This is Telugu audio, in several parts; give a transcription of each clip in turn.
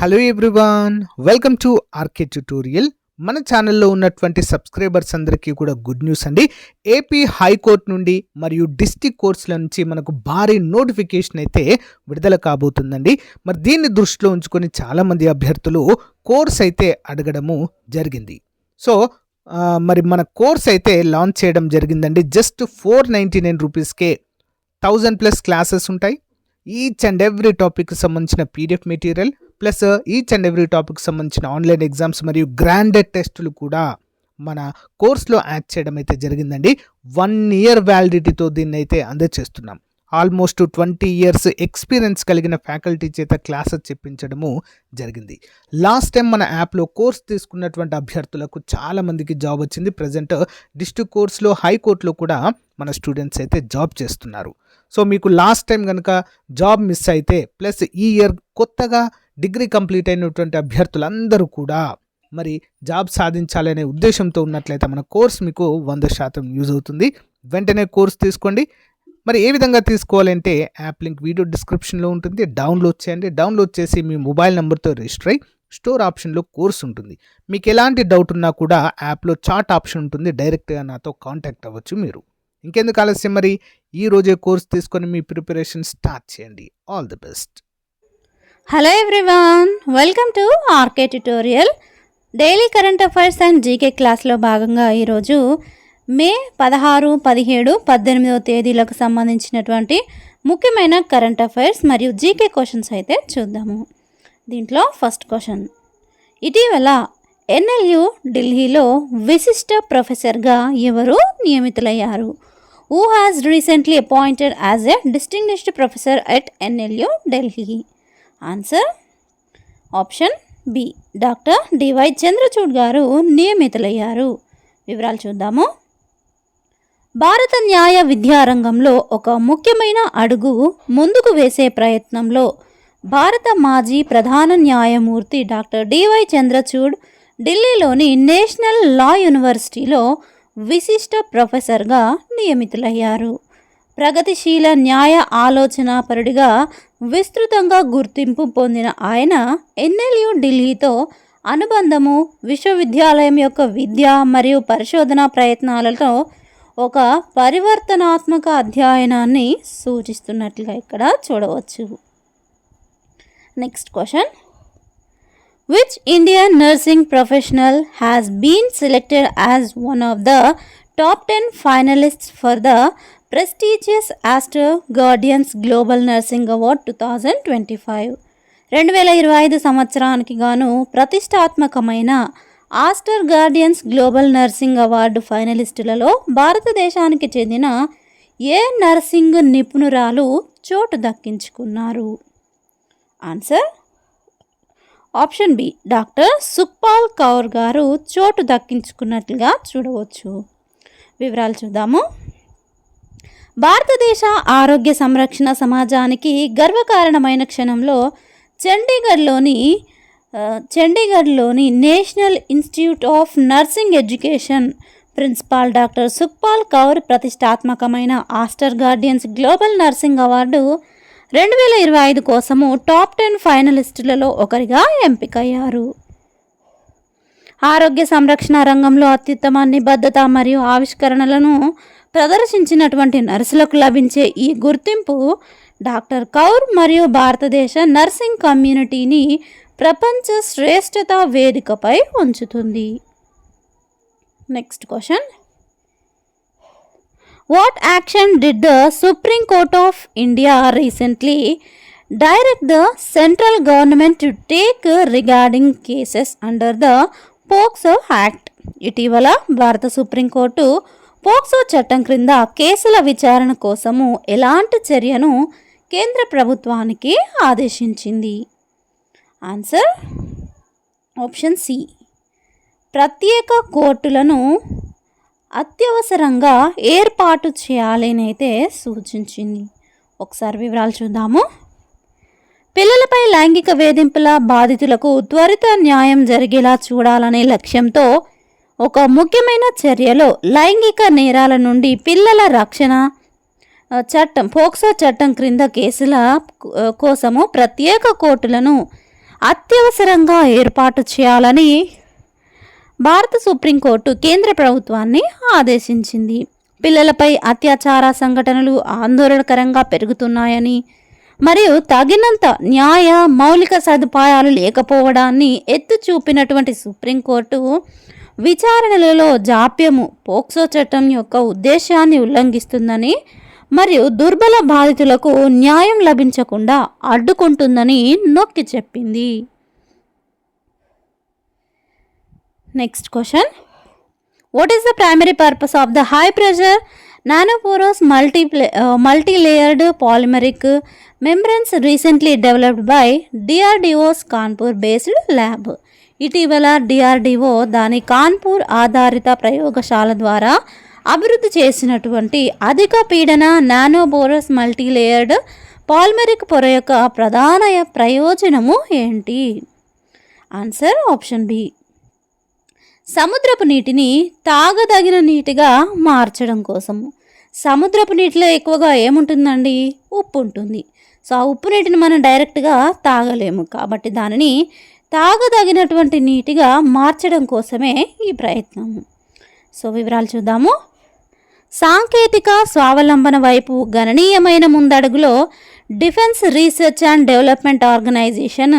Hello everyone, welcome to RK tutorial. మన ఛానల్లో ఉన్నటువంటి సబ్స్క్రైబర్స్ అందరికీ కూడా గుడ్ న్యూస్ అండి. ఏపీ హైకోర్టు నుండి మరియు డిస్ట్రిక్ట్ కోర్ట్స్ల నుంచి మనకు భారీ నోటిఫికేషన్ అయితే విడుదల కాబోతుందండి. మరి దీన్ని దృష్టిలో ఉంచుకొని చాలామంది అభ్యర్థులు కోర్స్ అయితే అడగడము జరిగింది. సో మరి మన కోర్స్ అయితే లాంచ్ చేయడం జరిగిందండి. జస్ట్ 499 రూపీస్కే 1000+ క్లాసెస్ ఉంటాయి. ఈచ్ అండ్ ఎవ్రీ టాపిక్కి సంబంధించిన PDF material plus each and every topic సంబంధించిన ఆన్లైన్ ఎగ్జామ్స్ మరియు గ్రాండెడ్ టెస్టులు కూడా మన కోర్స్లో యాడ్ చేయడం అయితే జరిగిందండి. 1 year వ్యాలిడిటీతో దీన్ని అయితే అందజేస్తున్నాం. ఆల్మోస్ట్ 20 years ఎక్స్పీరియన్స్ కలిగిన ఫ్యాకల్టీ చేత క్లాసెస్ చెప్పించడము జరిగింది. లాస్ట్ టైం మన యాప్లో కోర్స్ తీసుకున్నటువంటి అభ్యర్థులకు చాలామందికి జాబ్ వచ్చింది. ప్రజెంట్ డిస్ట్రిక్ట్ కోర్స్లో హైకోర్టులో కూడా మన స్టూడెంట్స్ అయితే జాబ్ చేస్తున్నారు. సో మీకు లాస్ట్ టైం కనుక జాబ్ మిస్ అయితే ప్లస్ ఈ ఇయర్ కొత్తగా డిగ్రీ కంప్లీట్ అయినటువంటి అభ్యర్థులందరూ కూడా మరి జాబ్ సాధించాలనే ఉద్దేశంతో ఉన్నట్లయితే మన కోర్స్ మీకు 100% యూజ్ అవుతుంది. వెంటనే కోర్స్ తీసుకోండి. మరి ఏ విధంగా తీసుకోవాలంటే యాప్ లింక్ వీడియో డిస్క్రిప్షన్లో ఉంటుంది. డౌన్లోడ్ చేయండి. డౌన్లోడ్ చేసి మీ మొబైల్ నెంబర్తో రిజిస్టర్ అయ్యి స్టోర్ ఆప్షన్లో కోర్స్ ఉంటుంది. మీకు ఎలాంటి డౌట్ ఉన్నా కూడా యాప్లో చాట్ ఆప్షన్ ఉంటుంది. డైరెక్ట్గా నాతో కాంటాక్ట్ అవ్వచ్చు మీరు. ఇంకెందుకు ఆలస్యం, మరి ఈ రోజే కోర్స్ తీసుకొని మీ ప్రిపరేషన్ స్టార్ట్ చేయండి. All the best. Hello everyone, welcome to RK tutorial. Daily current affairs and GK క్లాస్లో భాగంగా ఈరోజు మే 16, 17, 18వ తేదీలకు సంబంధించినటువంటి ముఖ్యమైన కరెంట్ అఫైర్స్ మరియు జీకే క్వశ్చన్స్ అయితే చూద్దాము. దీంట్లో ఫస్ట్ క్వశ్చన్, ఇటీవల ఎన్ఎల్యు ఢిల్లీలో విశిష్ట ప్రొఫెసర్గా ఎవరు నియమితులయ్యారు? Who has recently appointed as a distinguished professor at NLU Delhi? Answer option B, doctor DY Chandrachud గారు నియమితులయ్యారు. వివరాలు చూద్దాము. భారత న్యాయ విద్యారంగంలో ఒక ముఖ్యమైన అడుగు ముందుకు వేసే ప్రయత్నంలో భారత మాజీ ప్రధాన న్యాయమూర్తి డాక్టర్ డివై చంద్రచూడ్ ఢిల్లీలోని నేషనల్ లా యూనివర్సిటీలో విశిష్ట ప్రొఫెసర్గా నియమితులయ్యారు. ప్రగతిశీల న్యాయ ఆలోచనాపరుడిగా విస్తృతంగా గుర్తింపు పొందిన ఆయన ఎన్ఎల్యు ఢిల్లీతో అనుబంధము, విశ్వవిద్యాలయం యొక్క విద్య మరియు పరిశోధన ప్రయత్నాలతో ఒక పరివర్తనాత్మక అధ్యయనాన్ని సూచిస్తున్నట్లుగా ఇక్కడ చూడవచ్చు. Next question, Which Indian nursing professional has been selected as one of the top 10 finalists for the prestigious Aster Guardians Global Nursing Award 2025? 2025 సంవత్సరానికి గాను ప్రతిష్టాత్మకమైన Aster Guardians Global Nursing Award ఫైనలిస్టులలో భారతదేశానికి చెందిన ఏ నర్సింగ్ నిపుణురాలు చోటు దక్కించుకున్నారు? Answer option B, doctor Sukhpal Kaur గారు చోటు దక్కించుకున్నట్లుగా చూడవచ్చు. వివరాలు చూద్దాము. భారతదేశ ఆరోగ్య సంరక్షణ సమాజానికి గర్వకారణమైన క్షణంలో చండీగఢ్లోని National Institute of Nursing Education principal doctor Sukhpal Kaur ప్రతిష్టాత్మకమైన Aster Guardians Global Nursing Award 2025 కోసము టాప్ 10 ఫైనలిస్టులలో ఒకరిగా ఎంపికయ్యారు. ఆరోగ్య సంరక్షణ రంగంలో అత్యుత్తమ నిబద్ధత మరియు ఆవిష్కరణలను ప్రదర్శించినటువంటి నర్సులకు లభించే ఈ గుర్తింపు డాక్టర్ కౌర్ మరియు భారతదేశ నర్సింగ్ కమ్యూనిటీని ప్రపంచ శ్రేష్ఠత వేదికపై ఉంచుతుంది. Next question, What action did the Supreme Court of India recently direct the central government to take regarding cases under the POCSO Act? ఇటీవల భారత సుప్రీంకోర్టు పోక్సో చట్టం క్రింద కేసుల విచారణ కోసము ఎలాంటి చర్యను కేంద్ర ప్రభుత్వానికి ఆదేశించింది? ఆన్సర్ ఆప్షన్ సి, ప్రత్యేక కోర్టులను అత్యవసరంగా ఏర్పాటు చేయాలని అయితే సూచించింది. ఒకసారి వివరాలు చూద్దాము. పిల్లలపై లైంగిక వేధింపుల బాధితులకు త్వరిత న్యాయం జరిగేలా చూడాలనే లక్ష్యంతో ఒక ముఖ్యమైన చర్యలో లైంగిక నేరాల నుండి పిల్లల రక్షణ చట్టం పోక్సో చట్టం క్రింద కేసుల కోసము ప్రత్యేక కోర్టులను అత్యవసరంగా ఏర్పాటు చేయాలని భారత సుప్రీంకోర్టు కేంద్ర ప్రభుత్వాన్ని ఆదేశించింది. పిల్లలపై అత్యాచార సంఘటనలు ఆందోళనకరంగా పెరుగుతున్నాయని మరియు తగినంత న్యాయ మౌలిక సదుపాయాలు లేకపోవడాన్ని ఎత్తి చూపినటువంటి సుప్రీంకోర్టు విచారణలలో జాప్యము పోక్సో చట్టం యొక్క ఉద్దేశాన్ని ఉల్లంఘిస్తుందని మరియు దుర్బల బాధితులకు న్యాయం లభించకుండా అడ్డుకుంటుందని నొక్కి చెప్పింది. Next question, what is the primary purpose of the high pressure nanoporous multi-layered polymeric membranes recently developed by DRDO's Kanpur based lab? ఇటీవల డిఆర్డిఓ దాని కాన్పూర్ ఆధారిత ప్రయోగశాల ద్వారా అభివృద్ధి చేసినటువంటి అధిక పీడన నానోబోరస్ మల్టీలేయర్డ్ పాలిమెరిక్ పొర యొక్క ప్రధాన ప్రయోజనము ఏంటి? Answer option B. సముద్రపు నీటిని తాగదగిన నీటిగా మార్చడం కోసము. సముద్రపు నీటిలో ఎక్కువగా ఏముంటుందండి? ఉప్పు ఉంటుంది. సో ఆ ఉప్పు నీటిని మనం డైరెక్ట్గా తాగలేము, కాబట్టి దానిని తాగదగినటువంటి నీటిగా మార్చడం కోసమే ఈ ప్రయత్నం. సో వివరాలు చూద్దాము. సాంకేతిక స్వావలంబన వైపు గణనీయమైన ముందడుగులో Defence Research and Development Organisation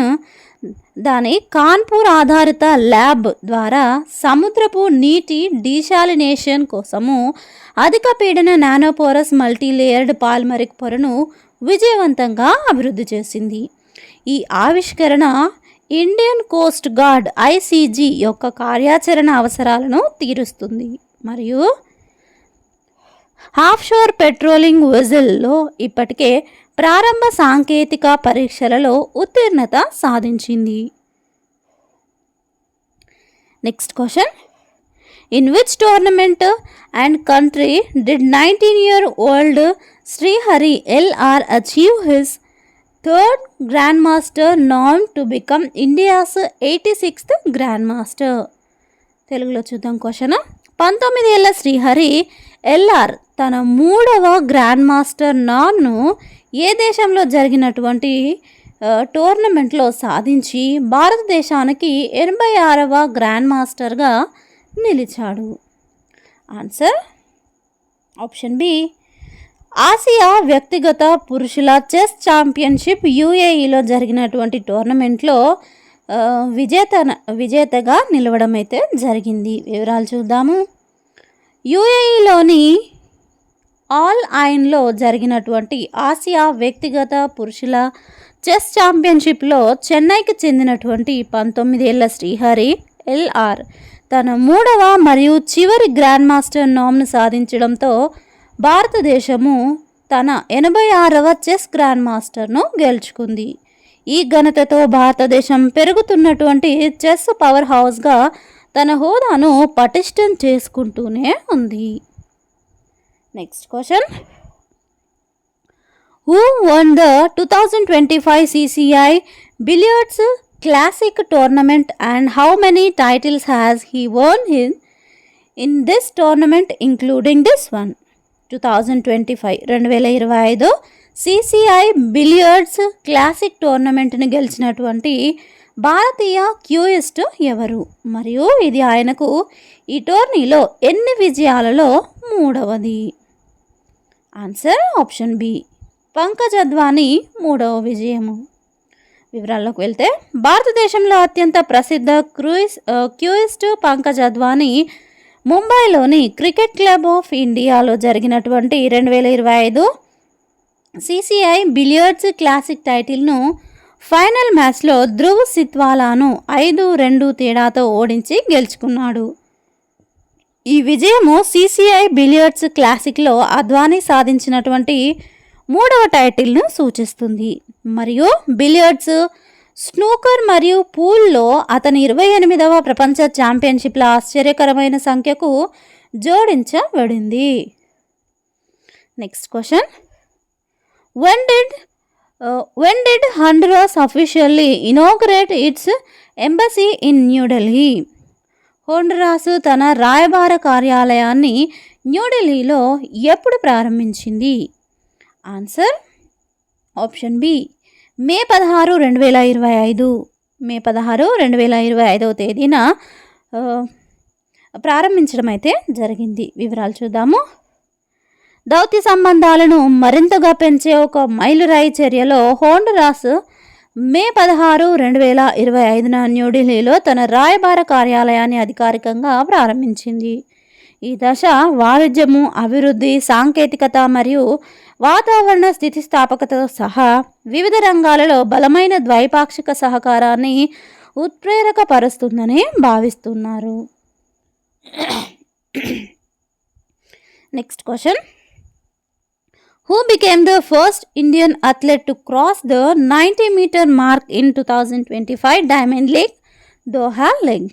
దాని కాన్పూర్ ఆధారిత ల్యాబ్ ద్వారా సముద్రపు నీటి డీశాలినేషన్ కోసము అధిక పీడన నానోపోరస్ మల్టీలేయర్డ్ పాలిమరిక్ పొరను విజయవంతంగా అభివృద్ధి చేసింది. ఈ ఆవిష్కరణ ఇండియన్ కోస్ట్ గార్డ్ ఐసీజీ యొక్క కార్యాచరణ అవసరాలను తీరుస్తుంది మరియు ఆఫ్షోర్ పెట్రోలింగ్ వెజల్లో ఇప్పటికే ప్రారంభ సాంకేతిక పరీక్షలలో ఉత్తీర్ణత సాధించింది. Next question, in which tournament and country did 19-year-old Srihari LR achieve his third grand master నామ్ to become India's 86th grand master? తెలుగులో చూద్దాం క్వశ్చన్. 19 ఏళ్ల శ్రీహరి ఎల్ఆర్ తన 3వ గ్రాండ్ మాస్టర్ నామ్ను ఏ దేశంలో జరిగినటువంటి టోర్నమెంట్లో సాధించి భారతదేశానికి 86వ గ్రాండ్ మాస్టర్గా నిలిచాడు? Answer option B. ఆసియా వ్యక్తిగత పురుషుల చెస్ ఛాంపియన్షిప్ యూఏఈలో జరిగినటువంటి టోర్నమెంట్లో విజేతగా నిలవడం అయితే జరిగింది. వివరాలు చూద్దాము. యూఏఈలోని ఆల్ ఐన్లో జరిగినటువంటి ఆసియా వ్యక్తిగత పురుషుల చెస్ ఛాంపియన్షిప్లో చెన్నైకి చెందినటువంటి 19 ఏళ్ల శ్రీహరి ఎల్ఆర్ తన 3వ మరియు చివరి గ్రాండ్ మాస్టర్ నామ్ను సాధించడంతో భారతదేశము తన 86వ చెస్ గ్రాండ్ మాస్టర్ను గెలుచుకుంది. ఈ ఘనతతో భారతదేశం పెరుగుతున్నటువంటి చెస్ పవర్ హౌస్గా తన హోదాను పటిష్టం చేసుకుంటూనే ఉంది. Next question, who won the 2025 CCI billiards classic tournament and how many titles has he won in this tournament including this one? 2025 CCI billiards classic టోర్నమెంట్ని గెలిచినటువంటి భారతీయ క్యూయిస్ట్ ఎవరు మరియు ఇది ఆయనకు ఈ టోర్నీలో ఎన్ని విజయాలలో 3వది? Answer option B. Pankaj Advani 3వ విజయము. వివరాల్లోకి వెళ్తే భారతదేశంలో అత్యంత ప్రసిద్ధ క్యూయిస్ట్ పంకజ్ అద్వానీ ముంబైలోని క్రికెట్ క్లబ్ ఆఫ్ ఇండియాలో జరిగినటువంటి 2025 CCI బిలియర్డ్స్ క్లాసిక్ టైటిల్ను ఫైనల్ మ్యాచ్లో ధ్రువ్ సిత్వాలాను 5-2 తేడాతో ఓడించి గెలుచుకున్నాడు. ఈ విజయము CCI బిలియర్డ్స్ క్లాసిక్లో అద్వానీ సాధించినటువంటి 3వ టైటిల్ను సూచిస్తుంది మరియు బిలియర్డ్స్, స్నూకర్ మరియు పూల్లో అతని 28వ ప్రపంచ ఛాంపియన్షిప్ల ఆశ్చర్యకరమైన సంఖ్యకు జోడించబడింది. Next question, when did Honduras officially inaugurate its embassy in New Delhi? Honduras తన రాయబార కార్యాలయాన్ని న్యూఢిల్లీలో ఎప్పుడు ప్రారంభించింది? Answer option B. May 16, 2025. May 16, 2025 తేదీన ప్రారంభించడం అయితే జరిగింది. వివరాలు చూద్దాము. దౌత్య సంబంధాలను మరింతగా పెంచే ఒక మైలురాయి చర్యలో హోండురాస్ మే 16, 2025 న్యూఢిల్లీలో తన రాయబార కార్యాలయాన్ని అధికారికంగా ప్రారంభించింది. ఈ దశ వాణిజ్యము, అభివృద్ధి, సాంకేతికత మరియు వాతావరణ స్థితిస్థాపకతతో సహా వివిధ రంగాలలో బలమైన ద్వైపాక్షిక సహకారాన్ని ఉత్ప్రేరకపరుస్తుందని భావిస్తున్నారు. Next question. Who became the first Indian athlete to cross the 90-meter mark in 2025 Diamond League Doha League?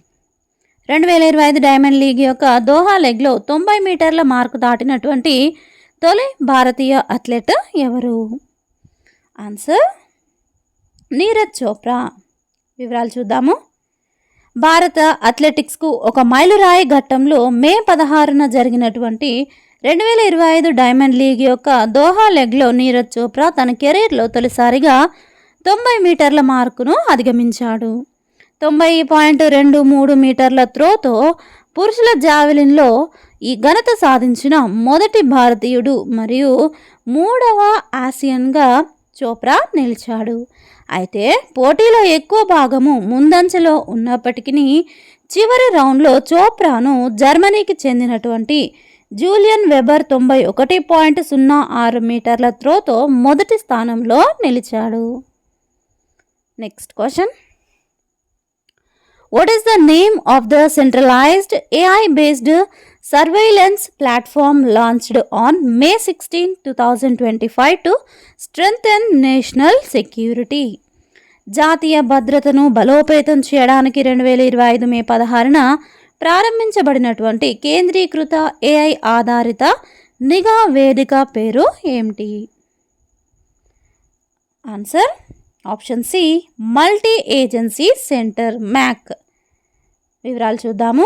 2025 diamond league యొక్క దోహా లెగ్లో 90 మీటర్ల మార్కు దాటినటువంటి తొలి భారతీయ అథ్లెట్ ఎవరు? ఆన్సర్ నీరజ్ చోప్రా. వివరాలు చూద్దాము. భారత అథ్లెటిక్స్కు ఒక మైలురాయి ఘట్టంలో మే 16న జరిగినటువంటి 2025 డైమండ్ లీగ్ యొక్క దోహా లెగ్లో నీరజ్ చోప్రా తన కెరీర్లో తొలిసారిగా 90 మీటర్ల మార్కును అధిగమించాడు. 90.23 మీటర్ల త్రోతో పురుషుల జావెలిన్లో ఈ ఘనత సాధించిన మొదటి భారతీయుడు మరియు మూడవ ఆసియన్గా చోప్రా నిలిచాడు. అయితే పోటీలో ఎక్కువ భాగము ముందంచెలో ఉన్నప్పటికీ చివరి రౌండ్లో చోప్రాను జర్మనీకి చెందినటువంటి జూలియన్ వెబర్ 91.06 మీటర్ల త్రోతో మొదటి స్థానంలో నిలిచాడు. Next question. What is the name of the centralized AI-based surveillance platform launched on May 16, 2025 to strengthen national security? జాతీయ భద్రతను బలోపేతం చేయడానికి 2025 మే 16న ప్రారంభించబడినటువంటి కేంద్రీకృత AI ఆధారిత నిఘా వేదిక పేరు ఏమిటి? Answer option C multi agency centre MAC. వివరాలు చూద్దాము.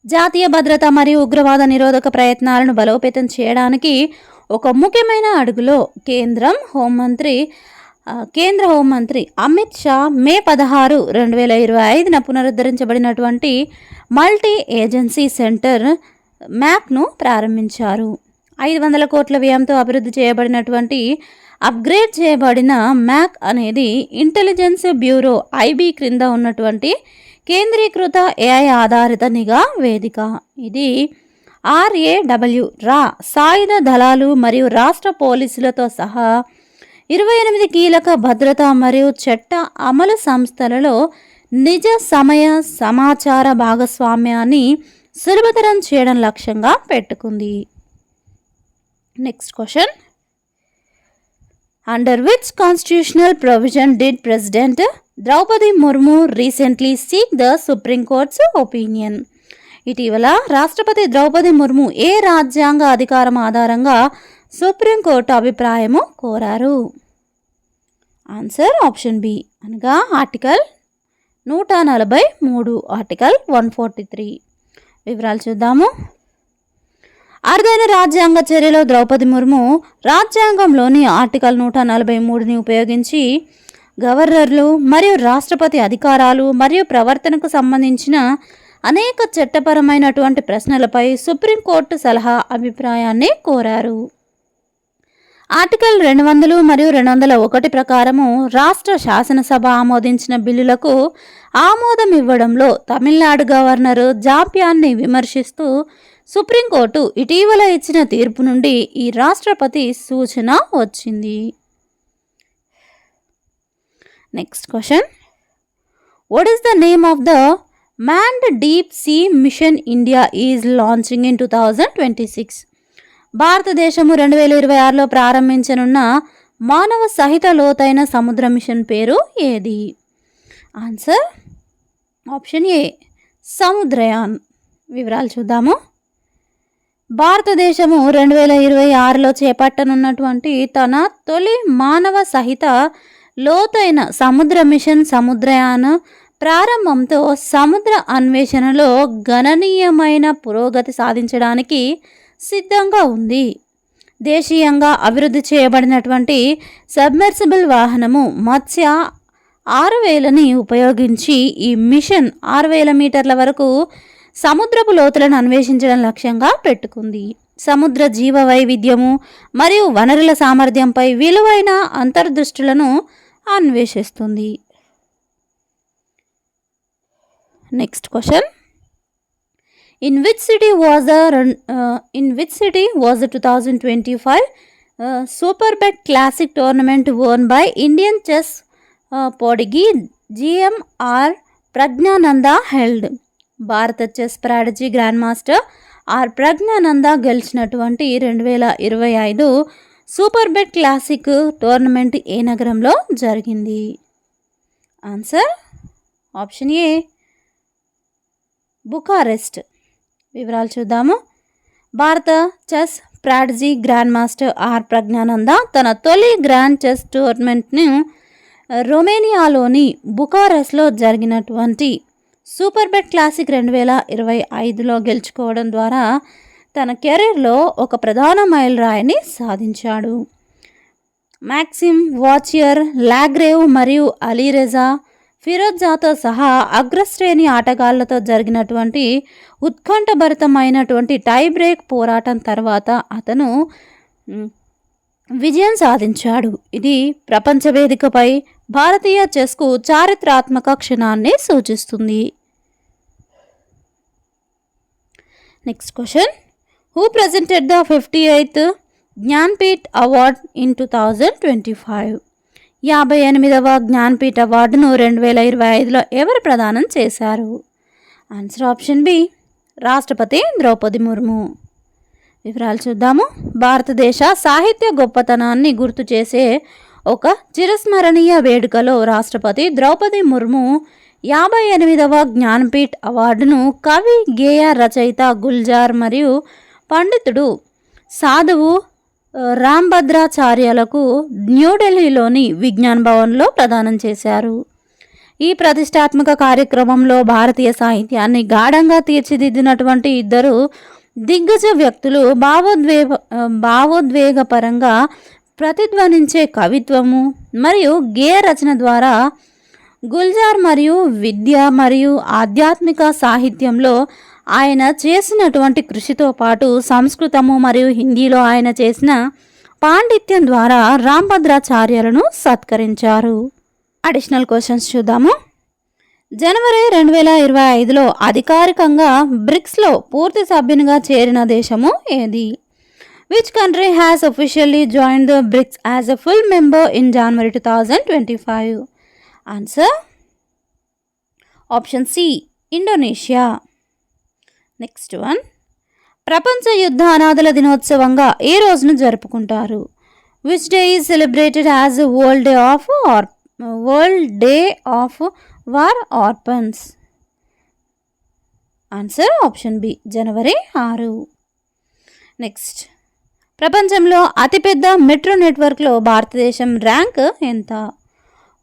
జాతీయ భద్రత మరియు ఉగ్రవాద నిరోధక ప్రయత్నాలను బలోపేతం చేయడానికి ఒక ముఖ్యమైన అడుగులో కేంద్ర హోంమంత్రి అమిత్ షా మే 16, 2025న పునరుద్ధరించబడినటువంటి మల్టీ ఏజెన్సీ సెంటర్ మ్యాక్ను ప్రారంభించారు. 500 కోట్ల వ్యయంతో అభివృద్ధి చేయబడినటువంటి అప్గ్రేడ్ చేయబడిన మ్యాక్ అనేది ఇంటెలిజెన్స్ బ్యూరో ఐబీ క్రింద ఉన్నటువంటి కేంద్రీకృత AI ఆధారిత నిఘా వేదిక. ఇది RAW సాయుధ దళాలు మరియు రాష్ట్ర పోలీసులతో సహా 28 కీలక భద్రతా మరియు చట్ట అమలు సంస్థలలో నిజ సమయ సమాచార భాగస్వామ్యాన్ని సులభతరం చేయడం లక్ష్యంగా పెట్టుకుంది. Next question. Under which constitutional provision did President Draupadi Murmu recently seek the Supreme Court's opinion? ఇటీవల రాష్ట్రపతి ద్రౌపది ముర్ము ఏ రాజ్యాంగ అధికారం ఆధారంగా సుప్రీంకోర్టు అభిప్రాయము కోరారు? ఆన్సర్ ఆప్షన్ బి, అనగా ఆర్టికల్ 143, ఆర్టికల్ 143. వివరాలు చూద్దాము. అరుదైన రాజ్యాంగ చర్యలో ద్రౌపది ముర్ము రాజ్యాంగంలోని ఆర్టికల్ 143ని ఉపయోగించి గవర్నర్లు మరియు రాష్ట్రపతి అధికారాలు మరియు ప్రవర్తనకు సంబంధించిన అనేక చట్టపరమైనటువంటి ప్రశ్నలపై సుప్రీంకోర్టు సలహా అభిప్రాయాన్ని కోరారు. ఆర్టికల్ 200 మరియు 201 ప్రకారము రాష్ట్ర శాసనసభ ఆమోదించిన బిల్లులకు ఆమోదం ఇవ్వడంలో తమిళనాడు గవర్నర్ జాప్యాన్ని విమర్శిస్తూ సుప్రీంకోర్టు ఇటీవల ఇచ్చిన తీర్పు నుండి ఈ రాష్ట్రపతి సూచన వచ్చింది. Next question. What is the name of the manned deep sea machine India is launching in 2026? భారతదేశము 2026లో ప్రారంభించనున్న మానవ సహిత లోతైన సముద్ర మిషన్ పేరు ఏది? ఆన్సర్ ఆప్షన్ ఏ సముద్రయాన్. వివరాలు చూద్దాము. భారతదేశము 2026లో చేపట్టనున్నటువంటి తన తొలి మానవ సహిత లోతైన సముద్ర మిషన్ సముద్రయాన్ ప్రారంభంతో సముద్ర అన్వేషణలో గణనీయమైన పురోగతి సాధించడానికి సిద్ధంగా ఉంది. దేశీయంగా అభివృద్ధి చేయబడినటువంటి సబ్మెర్సిబుల్ వాహనము మత్స్య 6000ని ఉపయోగించి ఈ మిషన్ 6000 మీటర్ల వరకు సముద్రపు లోతులను అన్వేషించడం లక్ష్యంగా పెట్టుకుంది. సముద్ర జీవ వైవిధ్యము మరియు వనరుల సామర్థ్యంపై విలువైన అంతర్దృష్టులను అన్వేషిస్తుంది. Next question. In which city was the 2025 Superbet Classic tournament won by Indian chess prodigy GMR Praggnanandha held? భారత chess prodigy grand master R Praggnanandha గెలిచినటువంటి 2025 సూపర్ బెట్ క్లాసిక్ టోర్నమెంట్ ఏ నగరంలో జరిగింది? Answer option A Bucharest. వివరాలు చూద్దాము. భారత chess prodigy grand master R Praggnanandha తన తొలి గ్రాండ్ చెస్ టోర్నమెంట్ను రొమేనియాలోని బుకారెస్ట్లో జరిగినటువంటి సూపర్ బెట్ క్లాసిక్ 2025లో గెలుచుకోవడం ద్వారా తన కెరీర్లో ఒక ప్రధాన మైలురాయిని సాధించాడు. మ్యాక్సిమ్ వాచియర్, లాగ్రేవ్ మరియు అలీరెజా ఫిరోజ్జాతో సహా అగ్రశ్రేణి ఆటగాళ్లతో జరిగినటువంటి ఉత్కంఠభరితమైనటువంటి టై బ్రేక్ పోరాటం తర్వాత అతను విజయం సాధించాడు. ఇది ప్రపంచ వేదికపై భారతీయ చెస్కు చారిత్రాత్మక క్షణాన్ని సూచిస్తుంది. Next question. Who presented the 58th Jnanpith award in 2025? 58వ జ్ఞాన్పీఠ్ అవార్డును 2025లో ఎవరు ప్రదానం చేశారు? ఆన్సర్ ఆప్షన్ బి రాష్ట్రపతి ద్రౌపది ముర్ము. వివరాలు చూద్దాము. భారతదేశ సాహిత్య గొప్పతనాన్ని గుర్తు చేసే ఒక చిరస్మరణీయ వేడుకలో రాష్ట్రపతి ద్రౌపది ముర్ము 58వ జ్ఞాన్పీఠ్ అవార్డును కవి, గేయ రచయిత గుల్జార్ మరియు పండితుడు సాధువు రాంభద్రాచార్యులకు న్యూఢిల్లీలోని విజ్ఞాన్ భవన్లో ప్రదానం చేశారు. ఈ ప్రతిష్టాత్మక కార్యక్రమంలో భారతీయ సాహిత్యాన్ని గాఢంగా తీర్చిదిద్దినటువంటి ఇద్దరు దిగ్గజ వ్యక్తులు భావోద్వేగపరంగా ప్రతిధ్వనించే కవిత్వము మరియు గేయ రచన ద్వారా గుల్జార్ మరియు విద్య మరియు ఆధ్యాత్మిక సాహిత్యంలో ఆయన చేసినటువంటి కృషితో పాటు సంస్కృతము మరియు హిందీలో ఆయన చేసిన పాండిత్యం ద్వారా రాంభద్రాచార్యులను సత్కరించారు. అడిషనల్ క్వశ్చన్స్ చూద్దాము. జనవరి 2025లో అధికారికంగా బ్రిక్స్లో పూర్తి సభ్యునిగా చేరిన దేశము ఏది? Which country has officially joined the BRICS as a full member in January 2025? Answer option C Indonesia. Next one. ప్రపంచ యుద్ధ అనాథల దినోత్సవంగా ఏ రోజును జరుపుకుంటారు? Which day is celebrated as World Day of War Orphans? Answer option B జనవరి 6. నెక్స్ట్. ప్రపంచంలో అతిపెద్ద మెట్రో నెట్వర్క్లో భారతదేశం ర్యాంక్ ఎంత?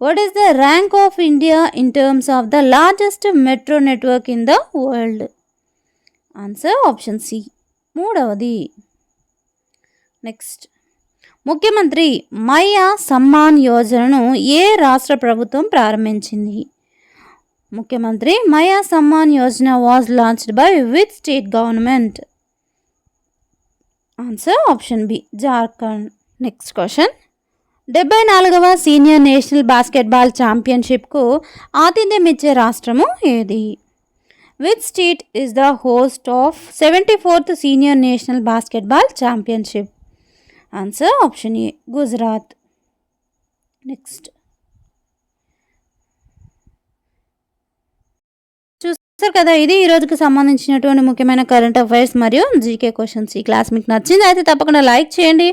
What is the rank of India in terms of the largest metro network in the world? Answer option C 3వది. నెక్స్ట్. ముఖ్యమంత్రి మయ్యా సమ్మాన్ యోజనను ఏ రాష్ట్ర ప్రభుత్వం ప్రారంభించింది? Mukhyamantri Maiyan Samman Yojana was launched by which state government? Answer option B Jharkhand. Next question. 74వ సీనియర్ నేషనల్ బాస్కెట్బాల్ ఛాంపియన్షిప్కు ఆతిథ్యం ఇచ్చే రాష్ట్రము ఏది? Which state is the host of 74th senior national basketball championship? Answer option A Gujarat. Next. చూస్తారు కదా, ఇది ఈరోజుకి సంబంధించినటువంటి ముఖ్యమైన కరెంట్ అఫైర్స్ మరియు జీకే క్వశ్చన్స్. ఈ క్లాస్ మీకు నచ్చింది అయితే తప్పకుండా లైక్ చేయండి.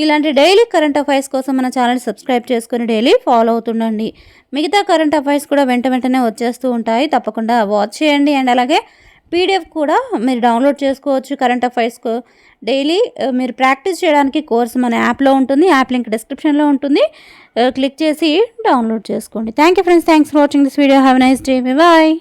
ఇలాంటి డైలీ కరెంట్ అఫైర్స్ కోసం మన ఛానల్ సబ్స్క్రైబ్ చేసుకొని డైలీ ఫాలో అవుతుండండి. మిగతా కరెంట్ అఫైర్స్ కూడా వెంటనే వచ్చేస్తూ ఉంటాయి, తప్పకుండా వాచ్ చేయండి. అండ్ అలాగే పీడిఎఫ్ కూడా మీరు డౌన్లోడ్ చేసుకోవచ్చు. కరెంట్ అఫైర్స్కు డైలీ మీరు ప్రాక్టీస్ చేయడానికి కోర్స్ మన యాప్లో ఉంటుంది. యాప్ లింక్ డిస్క్రిప్షన్లో ఉంటుంది, క్లిక్ చేసి డౌన్లోడ్ చేసుకోండి. Thank you friends, thanks for watching this video. Have a nice day. Bye.